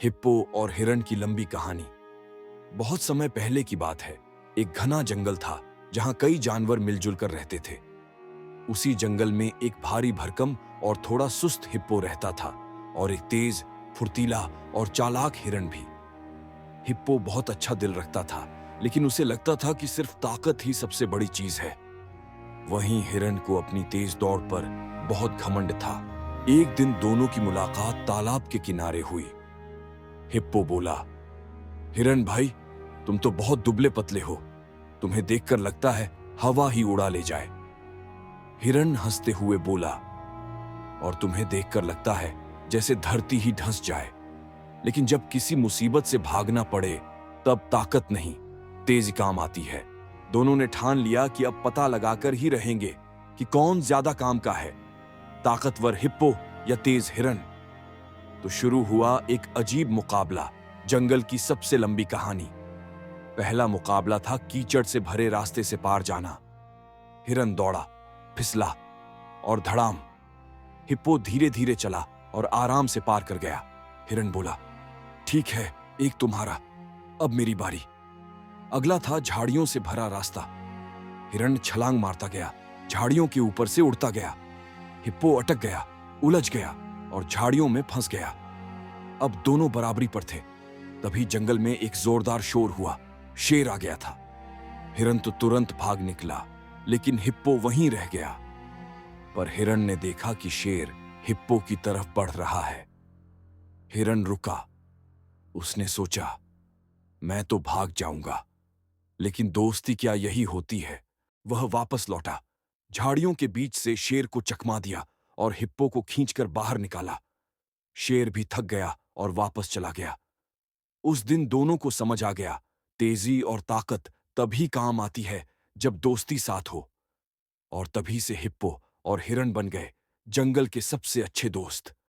Hippo और हिरण की लंबी कहानी। बहुत समय पहले की बात है। एक घना जंगल था जहां कई जानवर मिलजुल कर रहते थे। उसी जंगल में एक भारी भरकम और थोड़ा सुस्त हिप्पो रहता था और एक तेज, फुर्तीला और चालाक हिरण भी। हिप्पो बहुत अच्छा दिल रखता था, लेकिन उसे लगता था कि सिर्फ ताकत ही सबसे बड़ी चीज है। वहीं हिरण को अपनी तेज दौड़ पर बहुत घमंड था। एक दिन दोनों की मुलाकात तालाब के किनारे हुई। हिप्पो बोला, हिरण भाई, तुम तो बहुत दुबले पतले हो। तुम्हें देखकर लगता है हवा ही उड़ा ले जाए। हिरण हंसते हुए बोला, और तुम्हें देखकर लगता है जैसे धरती ही धंस जाए। लेकिन जब किसी मुसीबत से भागना पड़े तब ताकत नहीं, तेजी काम आती है। दोनों ने ठान लिया कि अब पता लगाकर ही रहेंगे कि कौन ज्यादा काम का है, ताकतवर हिप्पो या तेज हिरण। तो शुरू हुआ एक अजीब मुकाबला, जंगल की सबसे लंबी कहानी। पहला मुकाबला था कीचड़ से भरे रास्ते से पार जाना। हिरण दौड़ा, फिसला और धड़ाम। हिप्पो धीरे धीरे चला और आराम से पार कर गया। हिरण बोला, ठीक है, एक तुम्हारा, अब मेरी बारी। अगला था झाड़ियों से भरा रास्ता। हिरण छलांग मारता गया, झाड़ियों के ऊपर से उड़ता गया। हिप्पो अटक गया, उलझ गया और झाड़ियों में फंस गया। अब दोनों बराबरी पर थे। तभी जंगल में एक जोरदार शोर हुआ। शेर आ गया था। हिरण तो तुरंत भाग निकला, लेकिन हिप्पो वहीं रह गया। पर हिरण ने देखा कि शेर हिप्पो की तरफ बढ़ रहा है। हिरण रुका। उसने सोचा, मैं तो भाग जाऊंगा, लेकिन दोस्ती क्या यही होती है? वह वापस लौटा, झाड़ियों के बीच से शेर को चकमा दिया और हिप्पो को खींचकर बाहर निकाला। शेर भी थक गया और वापस चला गया। उस दिन दोनों को समझ आ गया, तेजी और ताकत तभी काम आती है जब दोस्ती साथ हो। और तभी से हिप्पो और हिरण बन गए जंगल के सबसे अच्छे दोस्त।